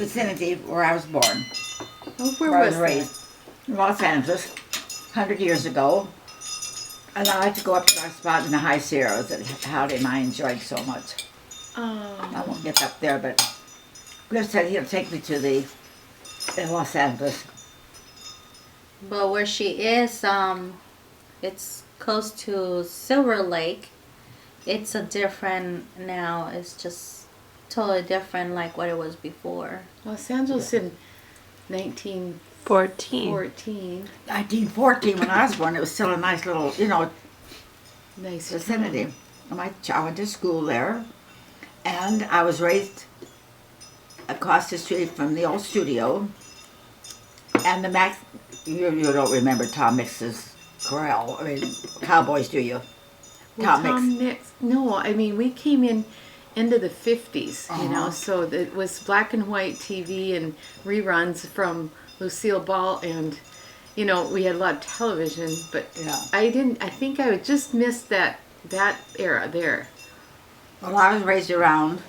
vicinity where I was born. Oh, where Where I was was raised. In Los Angeles, 100 years ago. And I like to go up to our spot in the High Sierras that Howdy and I enjoyed so much. I won't get up there, but Cliff said he'll take me to in Los Angeles. But where she is, it's close to Silver Lake. It's a different now. It's just totally different like what it was before. Los Angeles in 1914. 1914, when I was born, it was still a nice little, Nice vicinity. I went to school there, and I was raised across the street from the old studio. And the Max, you don't remember Tom Mix's Corral, Cowboys, do you? Well, Tom Mix. No, I mean, we came into the 50s, so it was black and white TV and reruns from Lucille Ball, and, we had a lot of television, but I think I would just missed that era there. Well, I was raised around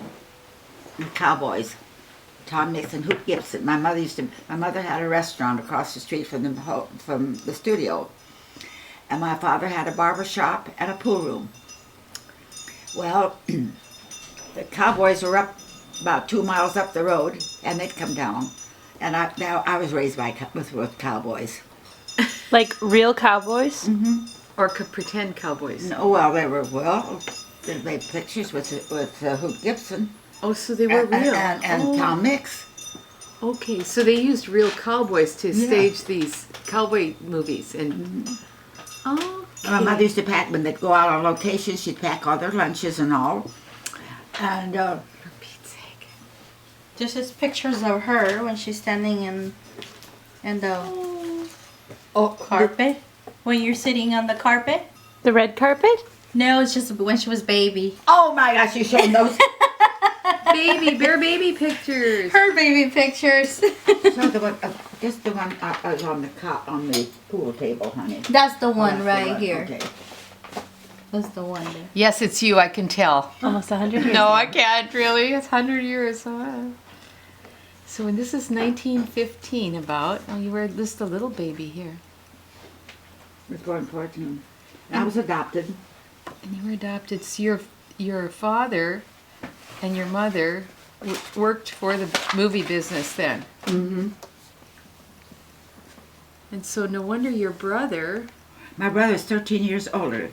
the Cowboys, Tom Mix and Hoop Gibson. My mother had a restaurant across the street from the studio. And my father had a barber shop and a pool room. Well, the Cowboys were up about 2 miles up the road, and they'd come down. And I was raised with cowboys. Like real cowboys? Mm-hmm. Or could pretend cowboys. No, well, they made pictures with Hoop Gibson. Oh, so they were real. And Tom Mix. Okay, so they used real cowboys to stage these cowboy movies. And Oh. My mother used to pack, when they'd go out on location, she'd pack all their lunches and all. And, for Pete's sake. This is pictures of her when she's standing in the carpet. When you're sitting on the carpet. The red carpet? No, it's just when she was baby. oh my gosh, you showed those. Bare baby pictures. Her baby pictures. So just the one on the pool table, honey. That's the one That's the right one, here. Okay. That's the one there. Yes, it's you, I can tell. Almost 100 years. No, I can't really. It's 100 years. So when this is 1915 about, you were just a little baby here. I was born 14. I was adopted. And you were adopted. So your father and your mother worked for the movie business then. Mm-hmm. And so no wonder your brother... My brother's 13 years older,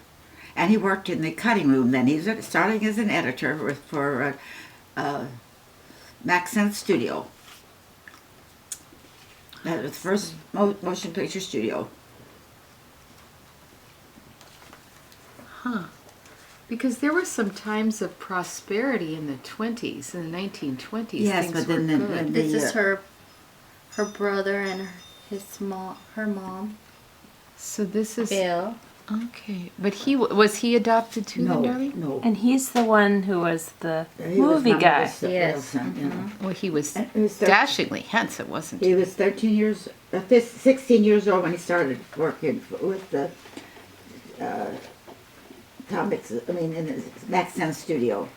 and he worked in the cutting room then. He was starting as an editor for Maxent Studio. That was the first motion picture studio. Huh. Because there were some times of prosperity in the 20s, in the 1920s. Yes, but then good. This is her brother and her mom. So this is... Bill. Okay. But was he adopted too then, Darlene? No. And he's the one who was the He was movie my guy. mother's Yes. son, you know. Well, he was And he was dashingly handsome, wasn't he? He was 16 years old when he started working with the in his Maxent Studio.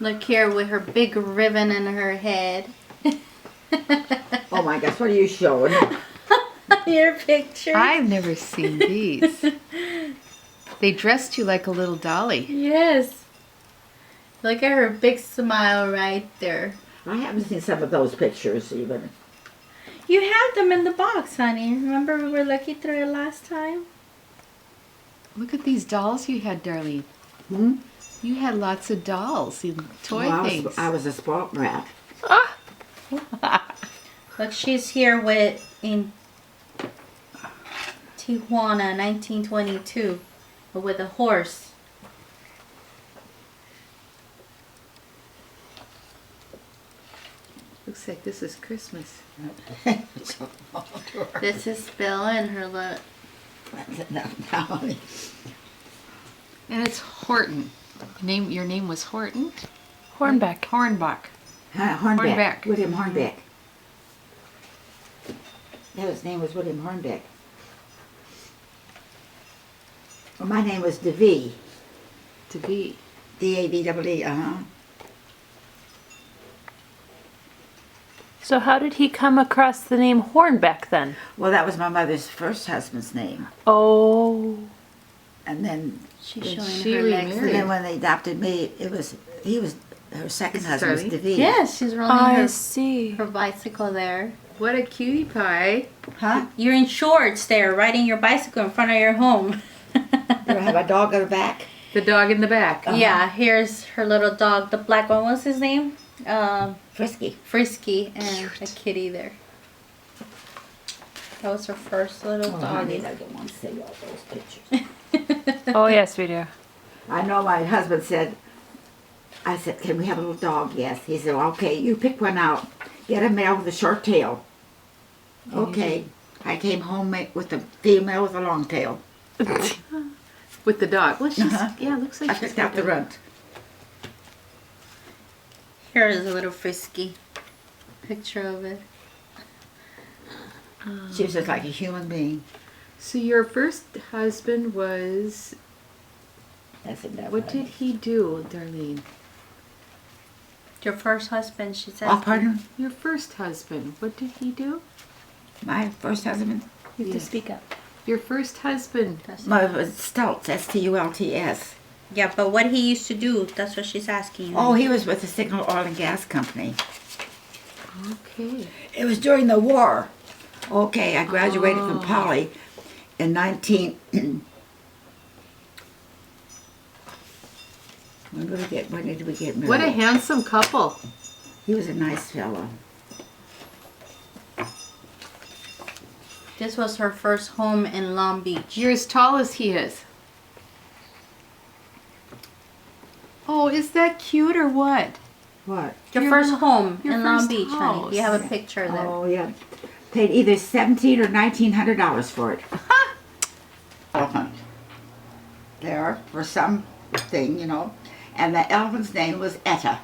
Look here with her big ribbon in her head. Oh my gosh, what are you showing? Your picture. I've never seen these. They dressed you like a little dolly. Yes. Look at her big smile right there. I haven't seen some of those pictures even. You have them in the box, honey. Remember we were looking through it last time? Look at these dolls you had, Darlene. Hmm? You had lots of dolls and toy Well, things. I was a spoiled brat. Look, she's here in Tijuana, 1922, with a horse. Looks like this is Christmas. This is Bill and her little... And it's Horton. Your name was Horton? Hornbeck. Hornbach. Hornbeck. Hornbeck. William Hornbeck. Yeah, his name was William Hornbeck. Well, my name was DeVee. To be. D-A-V-E-E, uh-huh. So how did he come across the name Hornbeck then? Well, that was my mother's first husband's name. Oh. And then, She's Did showing she her legs. remarry? and then when they adopted me, he was, her second This is husband was Darlene? David. Yes, she's rolling I see. her bicycle there. What a cutie pie. Huh? You're in shorts there, riding your bicycle in front of your home. Do I have a dog on the back? The dog in the back. Yeah, here's her little dog, the black one. What's his name? Frisky. Frisky, and a kitty there. That was her first little Oh, doggy. honey, I don't want to see all those pictures. Oh, yes, we do. I know my husband said, I said, can we have a little dog? Yes. He said, well, okay, you pick one out. Get a male with a short tail. Okay. I came home with a female with a long tail. With the dog. Well, she's, Uh-huh. yeah, looks like I she's picked out the got runt. Here's a little Frisky picture of it. She was just like a human being. So your first husband was, That's it. That what one. did he do, Darlene? Your first husband, she says. Oh, pardon? Your first husband, what did he do? My first husband? You have to Yes. speak up. Your first husband. My was Stultz, S-T-U-L-T-S. Yeah, but what he used to do, that's what she's asking you. Oh, he was with the Signal Oil and Gas Company. Okay. It was during the war. Okay, I graduated from Poly in 19... when did we get married? What a handsome couple. He was a nice fellow. This was her first home in Long Beach. You're as tall as he is. Oh, is that cute or what? What? Your Your first lo- home your in Long first Beach, honey. You house. have a picture there. Oh, yeah. Paid either $1,700 or $1,900 for it. Elephant. There, for something, you know. And the elephant's name was Etta.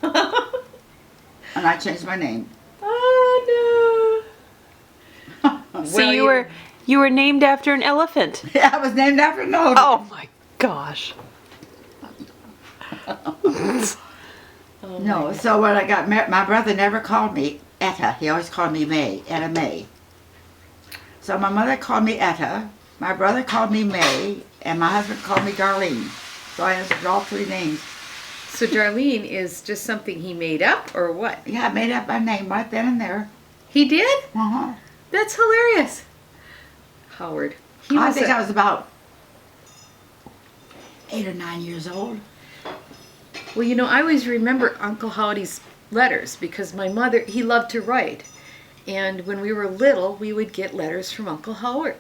And I changed my name. Oh So you were named after an elephant. Yeah, I was named after an elephant. Oh my gosh. No, so when I got married, my brother never called me Etta. He always called me May, Etta May. So my mother called me Etta, my brother called me May, and my husband called me Darlene. So I answered all three names. So Darlene is just something he made up or what? Yeah, I made up my name right then and there. He did? Uh-huh. That's hilarious. Howard. He I was think a- I was about 8 or 9 years old. Well, you know, I always remember Uncle Howdy's letters because my mother, he loved to write. And when we were little, we would get letters from Uncle Howard.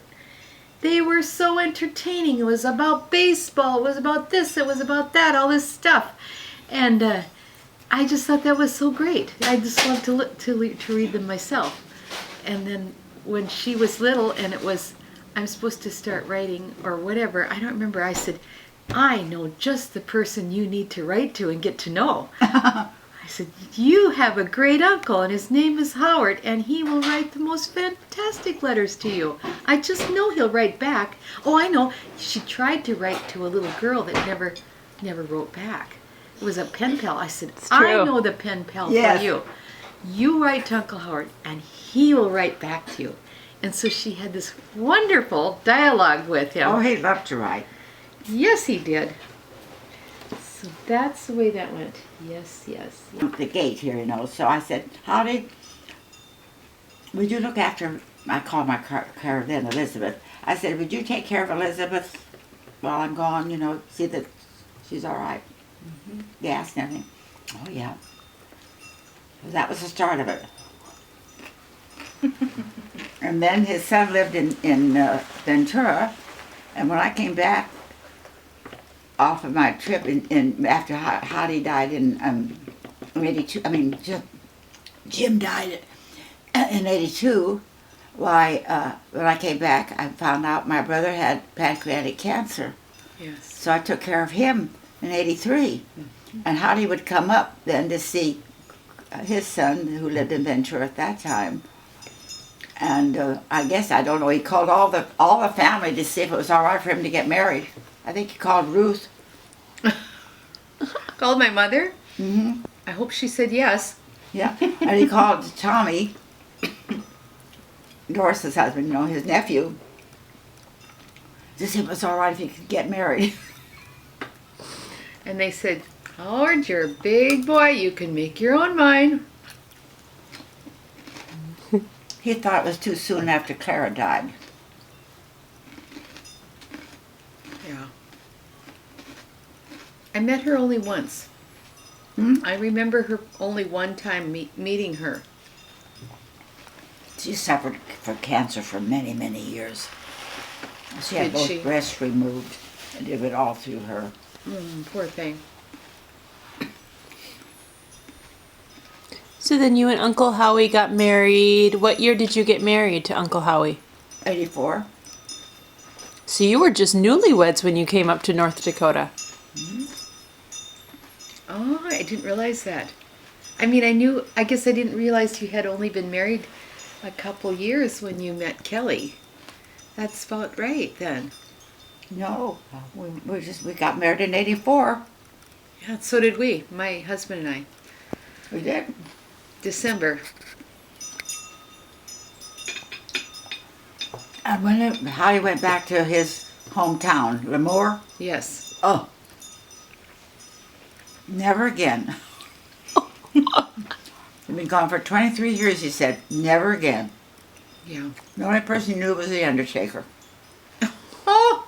They were so entertaining. It was about baseball, it was about this, it was about that, all this stuff. And I just thought that was so great. I just loved to read them myself. And then when she was little and it was, I'm supposed to start writing or whatever, I don't remember, I said, I know just the person you need to write to and get to know. I said, you have a great uncle and his name is Howard and he will write the most fantastic letters to you. I just know he'll write back. Oh, I know. She tried to write to a little girl that never wrote back. It was a pen pal. I said, I true. know the pen pal Yes. for you. You write to Uncle Howard and he will write back to you. And so she had this wonderful dialogue with him. Oh, he loved to write. Yes, he did. So that's the way that went. Yes, yes. The gate here, you know. So I said, Howdy, would you look after, I called my car then Elizabeth. I said, would you take care of Elizabeth while I'm gone, you know, see that she's all right? Gas and everything. Oh, yeah. So that was the start of it. And then his son lived in Ventura. And when I came back off of my trip in after Hottie died in 82, I mean, Jim died in 82. Why, when I came back, I found out my brother had pancreatic cancer. Yes. So I took care of him in 83. And Hottie would come up then to see his son, who lived in Ventura at that time. And I guess, I don't know, he called all the family to see if it was all right for him to get married. I think he called Ruth. Called my mother. Mm-hmm. I hope she said yes. Yeah, and he called Tommy, Doris's husband, his nephew, to see if it was all right if he could get married. And they said, Howard, you're a big boy. You can make your own mind. He thought it was too soon after Clara died. Yeah. I met her only once. I remember her only one time meeting her. She suffered from cancer for many, many years. She had Did both she? breasts removed and did it all through her. Poor thing. So then you and Uncle Howie got married. What year did you get married to Uncle Howie? 84. So you were just newlyweds when you came up to North Dakota. Oh, I didn't realize that. I mean, I guess I didn't realize you had only been married a couple years when you met Kelly. That's about right then. No, we got married in 84. Yeah, so did we, my husband and I. We did. December. And when Howie went back to his hometown, Lemoore, Yes. oh, never again. He'd been gone for 23 years, he said. Never again. Yeah. The only person he knew was the undertaker. Oh!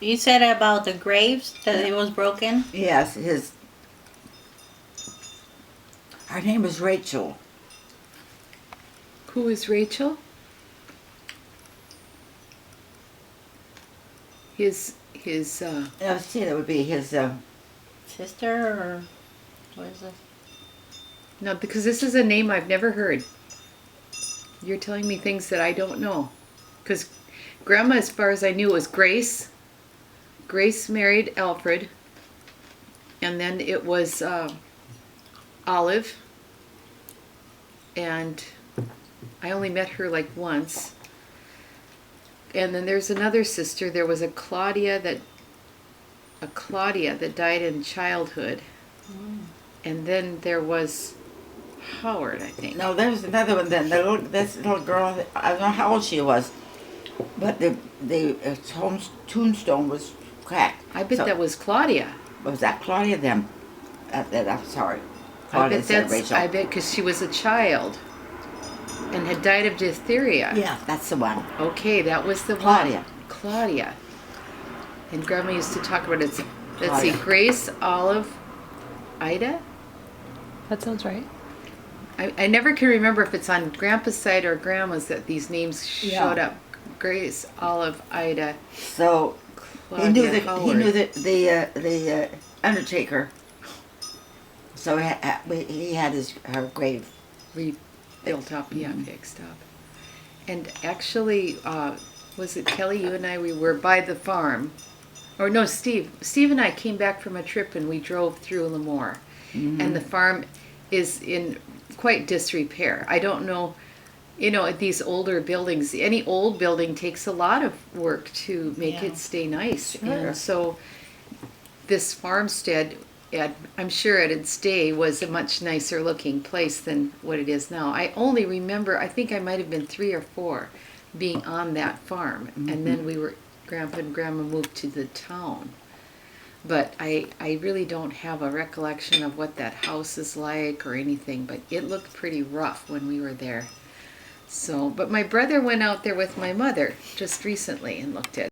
You said about the graves that it was broken. Yes, her name was Rachel. Who is Rachel? His Let's see, that would be his, Sister or what is this? no, because this is a name I've never heard. You're telling me things that I don't know. Because Grandma, as far as I knew, was Grace. Grace married Alfred. And then it was Olive. And I only met her like once. And then there's another sister. There was a Claudia that died in childhood. And then there was Howard, I think. no, there was another one then. This little girl, I don't know how old she was, but the tombstone was cracked. I bet that was Claudia. Was that Claudia then? I'm sorry. I Claudia bet said Rachel. I bet because she was a child and had died of diphtheria. Yeah, that's the one. Okay, that was the Claudia. one. Claudia. And Grandma used to talk about it. Let's see, Claudia. Grace, Olive, Ida. That sounds right. I never can remember if it's on Grandpa's side or Grandma's that these names showed up. Grace, Olive, Ida, So Claudia, he knew Howard. the undertaker. So he had her grave. Rebuilt up, yeah, fixed up. And actually, was it Kelly, you and I, we were by the farm. Or no, Steve. Steve and I came back from a trip and we drove through Lemoore. And the farm is in quite disrepair. I don't know, these older buildings, any old building takes a lot of work to make it stay nice. Sure. And so this farmstead, I'm sure at its day, was a much nicer looking place than what it is now. I only remember, I think I might have been 3 or 4 being on that farm. And then Grandpa and Grandma moved to the town. But I really don't have a recollection of what that house is like or anything, but it looked pretty rough when we were there. So, but my brother went out there with my mother just recently and looked at it.